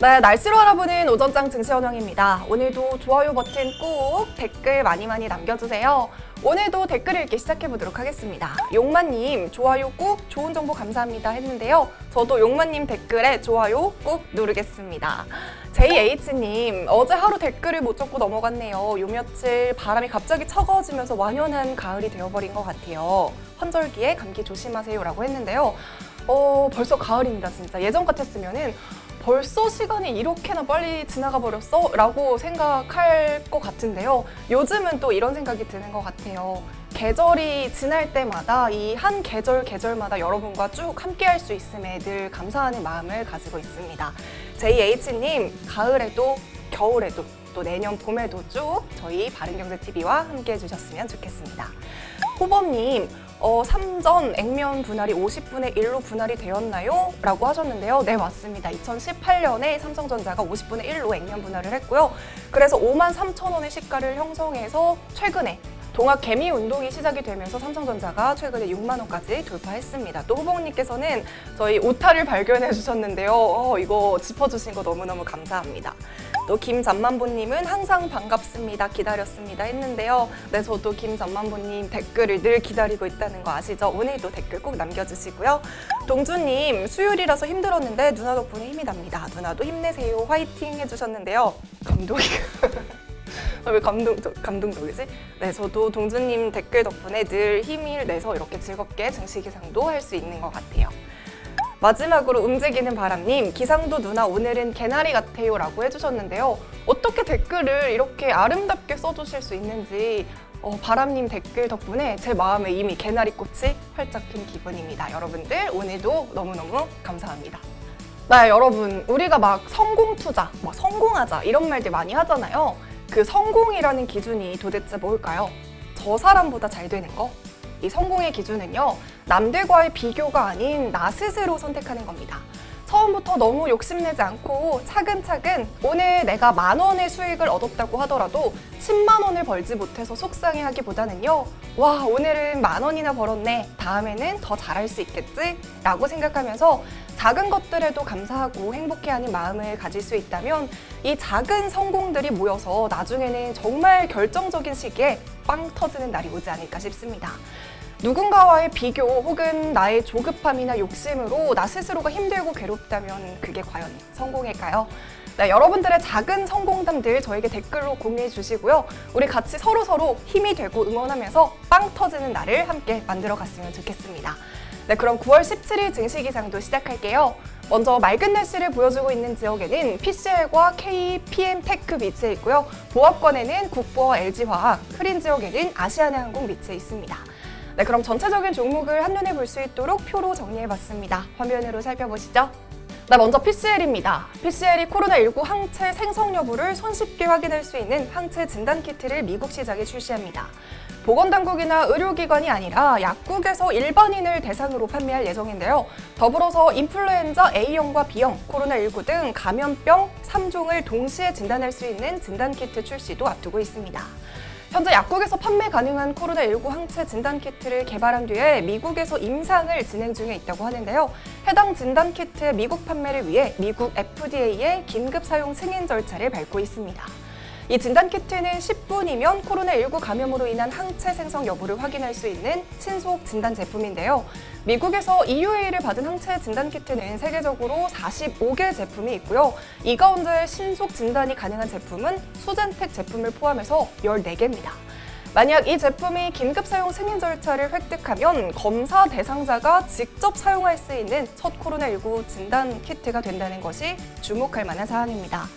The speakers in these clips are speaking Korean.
네, 날씨로 알아보는 오전장 증시현황입니다. 오늘도 좋아요 버튼 꾹 댓글 많이 남겨주세요. 오늘도 댓글 읽기 시작해보도록 하겠습니다. 용마님, 좋아요 꾹 좋은 정보 감사합니다 했는데요. 저도 용마님 댓글에 좋아요 꾹 누르겠습니다. JH님, 어제 하루 댓글을 못 적고 넘어갔네요. 요 며칠 바람이 갑자기 차가워지면서 완연한 가을이 되어버린 것 같아요. 환절기에 감기 조심하세요라고 했는데요. 벌써 가을입니다, 진짜. 예전 같았으면은 벌써 시간이 이렇게나 빨리 지나가 버렸어? 라고 생각할 것 같은데요. 요즘은 또 이런 생각이 드는 것 같아요. 계절이 지날 때마다 이 한 계절마다 여러분과 쭉 함께 할 수 있음에 늘 감사하는 마음을 가지고 있습니다. JH님, 가을에도 겨울에도 또 내년 봄에도 쭉 저희 바른경제TV와 함께 해주셨으면 좋겠습니다. 호범님, 삼전 액면 분할이 50분의 1로 분할이 되었나요? 라고 하셨는데요. 네, 맞습니다. 2018년에 삼성전자가 50분의 1로 액면 분할을 했고요. 그래서 53,000원의 시가를 형성해서 최근에 동학 개미 운동이 시작이 되면서 삼성전자가 최근에 6만 원까지 돌파했습니다. 또 후보님께서는 저희 오타를 발견해 주셨는데요. 이거 짚어주신 거 너무너무 감사합니다. 또 김잠만보님은 항상 반갑습니다, 기다렸습니다 했는데요. 네, 저도 김잠만보님 댓글을 늘 기다리고 있다는 거 아시죠? 오늘도 댓글 꼭 남겨주시고요. 동주님, 수요일이라서 힘들었는데 누나 덕분에 힘이 납니다. 누나도 힘내세요, 화이팅 해주셨는데요. 감동이... 왜 감동적이지? 네, 저도 동주님 댓글 덕분에 늘 힘을 내서 이렇게 즐겁게 증시 기상도 할 수 있는 것 같아요. 마지막으로 움직이는 바람님, 기상도 누나 오늘은 개나리 같아요 라고 해주셨는데요. 어떻게 댓글을 이렇게 아름답게 써주실 수 있는지 바람님 댓글 덕분에 제 마음에 이미 개나리꽃이 활짝 핀 기분입니다. 여러분들 오늘도 너무너무 감사합니다. 네, 여러분, 우리가 막 성공 투자, 막 성공하자 이런 말들 많이 하잖아요. 그 성공이라는 기준이 도대체 뭘까요? 저 사람보다 잘 되는 거? 이 성공의 기준은요, 남들과의 비교가 아닌 나 스스로 선택하는 겁니다. 처음부터 너무 욕심내지 않고 차근차근 오늘 내가 10,000원의 수익을 얻었다고 하더라도 10만 원을 벌지 못해서 속상해하기보다는요, 와, 오늘은 10,000원이나 벌었네, 다음에는 더 잘할 수 있겠지? 라고 생각하면서 작은 것들에도 감사하고 행복해하는 마음을 가질 수 있다면 이 작은 성공들이 모여서 나중에는 정말 결정적인 시기에 빵 터지는 날이 오지 않을까 싶습니다. 누군가와의 비교 혹은 나의 조급함이나 욕심으로 나 스스로가 힘들고 괴롭다면 그게 과연 성공일까요? 네, 여러분들의 작은 성공담들 저에게 댓글로 공유해 주시고요. 우리 같이 서로 힘이 되고 응원하면서 빵 터지는 날을 함께 만들어 갔으면 좋겠습니다. 네, 그럼 9월 17일 증시기상도 시작할게요. 먼저 맑은 날씨를 보여주고 있는 지역에는 PCL과 KPM테크 위치해 있고요. 보합권에는 국보와 LG화학, 흐린 지역에는 아시아나항공 위치해 있습니다. 네, 그럼 전체적인 종목을 한눈에 볼 수 있도록 표로 정리해봤습니다. 화면으로 살펴보시죠. 네, 먼저 PCL입니다. PCL이 코로나19 항체 생성 여부를 손쉽게 확인할 수 있는 항체 진단키트를 미국 시장에 출시합니다. 보건당국이나 의료기관이 아니라 약국에서 일반인을 대상으로 판매할 예정인데요. 더불어서 인플루엔자 A형과 B형, 코로나19 등 감염병 3종을 동시에 진단할 수 있는 진단키트 출시도 앞두고 있습니다. 현재 약국에서 판매 가능한 코로나19 항체 진단키트를 개발한 뒤에 미국에서 임상을 진행 중에 있다고 하는데요. 해당 진단키트의 미국 판매를 위해 미국 FDA의 긴급 사용 승인 절차를 밟고 있습니다. 이 진단키트는 10분이면 코로나19 감염으로 인한 항체 생성 여부를 확인할 수 있는 신속 진단 제품인데요. 미국에서 EUA를 받은 항체 진단키트는 세계적으로 45개 제품이 있고요. 이 가운데 신속 진단이 가능한 제품은 수젠텍 제품을 포함해서 14개입니다. 만약 이 제품이 긴급 사용 승인 절차를 획득하면 검사 대상자가 직접 사용할 수 있는 첫 코로나19 진단 키트가 된다는 것이 주목할 만한 사안입니다.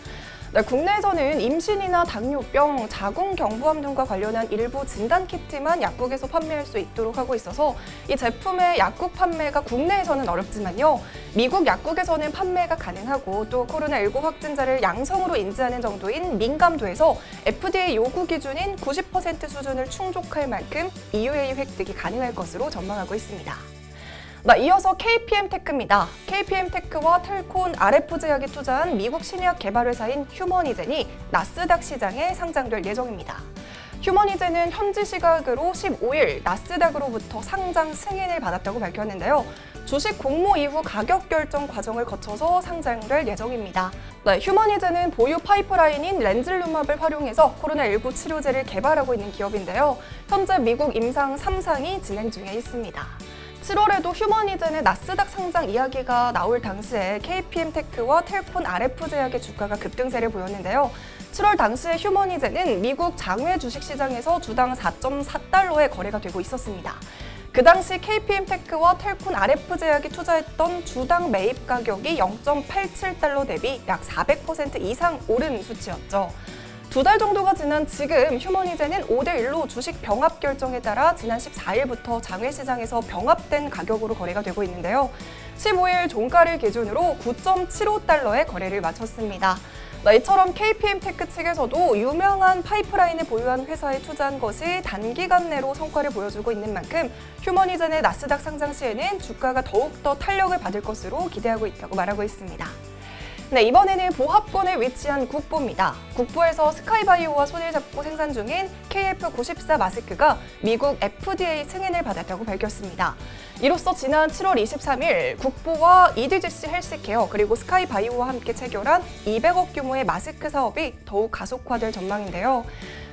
네, 국내에서는 임신이나 당뇨병, 자궁경부암 등과 관련한 일부 진단키트만 약국에서 판매할 수 있도록 하고 있어서 이 제품의 약국 판매가 국내에서는 어렵지만요. 미국 약국에서는 판매가 가능하고 또 코로나19 확진자를 양성으로 인지하는 정도인 민감도에서 FDA 요구 기준인 90% 수준을 충족할 만큼 EUA 획득이 가능할 것으로 전망하고 있습니다. 이어서 KPM테크입니다. KPM테크와 텔콘, RF제약이 투자한 미국 신의학 개발 회사인 휴머니젠이 나스닥 시장에 상장될 예정입니다. 휴머니제는 현지 시각으로 15일 나스닥으로부터 상장 승인을 받았다고 밝혔는데요. 주식 공모 이후 가격 결정 과정을 거쳐서 상장될 예정입니다. 네, 휴머니제는 보유 파이프라인인 렌즐루맙을 활용해서 코로나19 치료제를 개발하고 있는 기업인데요. 현재 미국 임상 3상이 진행 중에 있습니다. 7월에도 휴머니젠의 나스닥 상장 이야기가 나올 당시에 KPM테크와 텔폰 RF 제약의 주가가 급등세를 보였는데요. 7월 당시에 휴머니젠은 미국 장외 주식시장에서 주당 4.4달러에 거래가 되고 있었습니다. 그 당시 KPM테크와 텔폰 RF 제약이 투자했던 주당 매입 가격이 0.87달러 대비 약 400% 이상 오른 수치였죠. 2달 정도가 지난 지금 휴머니제는 5대1로 주식 병합 결정에 따라 지난 14일부터 장외시장에서 병합된 가격으로 거래가 되고 있는데요. 15일 종가를 기준으로 9.75달러에 거래를 마쳤습니다. 이처럼 KPM테크 측에서도 유명한 파이프라인을 보유한 회사에 투자한 것이 단기간 내로 성과를 보여주고 있는 만큼 휴머니젠의 나스닥 상장 시에는 주가가 더욱더 탄력을 받을 것으로 기대하고 있다고 말하고 있습니다. 네, 이번에는 보합권에 위치한 국보입니다. 국보에서 스카이바이오와 손을 잡고 생산 중인 KF94 마스크가 미국 FDA 승인을 받았다고 밝혔습니다. 이로써 지난 7월 23일 국보와 EDGC 헬스케어 그리고 스카이바이오와 함께 체결한 200억 규모의 마스크 사업이 더욱 가속화될 전망인데요.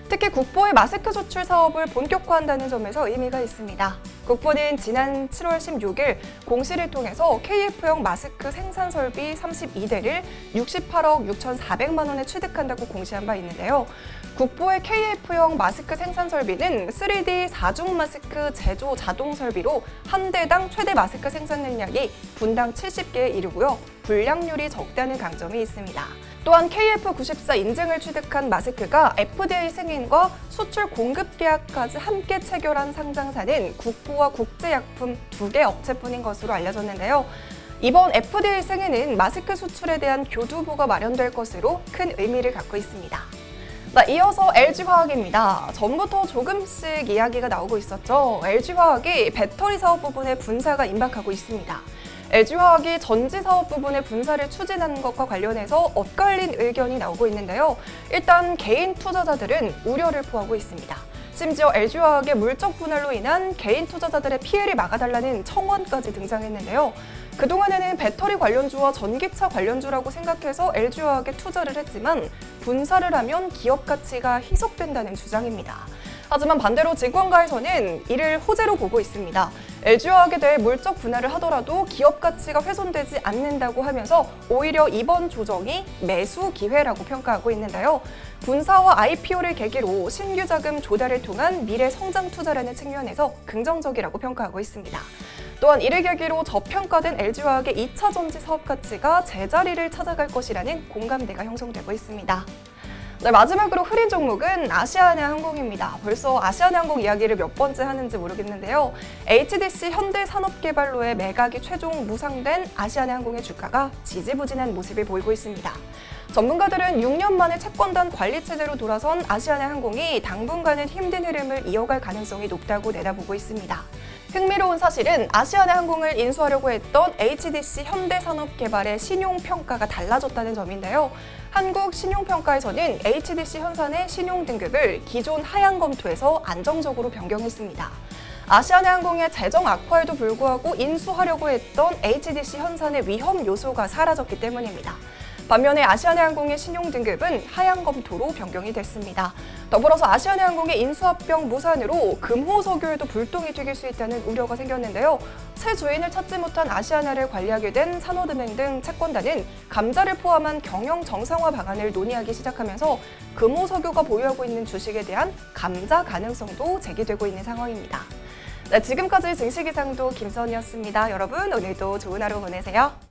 특히 국보의 마스크 수출 사업을 본격화한다는 점에서 의미가 있습니다. 국보는 지난 7월 16일 공시를 통해서 KF형 마스크 생산 설비 32대를 68억 6,400만 원에 취득한다고 공시한 바 있는데요. 국보의 KF형 마스크 생산 설비는 3D 4중 마스크 제조 자동 설비로 한 대당 최대 마스크 생산 능력이 분당 70개에 이르고요. 불량률이 적다는 강점이 있습니다. 또한 KF94 인증을 취득한 마스크가 FDA 승인과 수출 공급 계약까지 함께 체결한 상장사는 국보와 국제약품 2개 업체뿐인 것으로 알려졌는데요. 이번 FDA 승인은 마스크 수출에 대한 교두보가 마련될 것으로 큰 의미를 갖고 있습니다. 이어서 LG화학입니다. 전부터 조금씩 이야기가 나오고 있었죠. LG화학이 배터리 사업 부분에 분사가 임박하고 있습니다. LG화학이 전지 사업 부분의 분사를 추진하는 것과 관련해서 엇갈린 의견이 나오고 있는데요. 일단 개인 투자자들은 우려를 포하고 있습니다. 심지어 LG화학의 물적 분할로 인한 개인 투자자들의 피해를 막아달라는 청원까지 등장했는데요. 그동안에는 배터리 관련주와 전기차 관련주라고 생각해서 LG화학에 투자를 했지만 분사를 하면 기업 가치가 희석된다는 주장입니다. 하지만 반대로 증권가에서는 이를 호재로 보고 있습니다. LG화학에 대해 물적 분할을 하더라도 기업 가치가 훼손되지 않는다고 하면서 오히려 이번 조정이 매수 기회라고 평가하고 있는데요. 분사와 IPO를 계기로 신규 자금 조달을 통한 미래 성장 투자라는 측면에서 긍정적이라고 평가하고 있습니다. 또한 이를 계기로 저평가된 LG화학의 2차 전지 사업 가치가 제자리를 찾아갈 것이라는 공감대가 형성되고 있습니다. 네, 마지막으로 흐린 종목은 아시아나항공입니다. 벌써 아시아나항공 이야기를 몇 번째 하는지 모르겠는데요. HDC 현대산업개발로의 매각이 최종 무상된 아시아나항공의 주가가 지지부진한 모습을 보이고 있습니다. 전문가들은 6년 만에 채권단 관리체제로 돌아선 아시아나항공이 당분간은 힘든 흐름을 이어갈 가능성이 높다고 내다보고 있습니다. 흥미로운 사실은 아시아나항공을 인수하려고 했던 HDC 현대산업개발의 신용평가가 달라졌다는 점인데요. 한국신용평가에서는 HDC 현산의 신용등급을 기존 하향 검토에서 안정적으로 변경했습니다. 아시아나항공의 재정 악화에도 불구하고 인수하려고 했던 HDC 현산의 위험 요소가 사라졌기 때문입니다. 반면에 아시아나항공의 신용등급은 하향 검토로 변경이 됐습니다. 더불어서 아시아나항공의 인수합병 무산으로 금호석유에도 불똥이 튀길 수 있다는 우려가 생겼는데요. 새 주인을 찾지 못한 아시아나를 관리하게 된 산호은행 등 채권단은 감자를 포함한 경영 정상화 방안을 논의하기 시작하면서 금호석유가 보유하고 있는 주식에 대한 감자 가능성도 제기되고 있는 상황입니다. 네, 지금까지 증시기상도 김선이었습니다. 여러분 오늘도 좋은 하루 보내세요.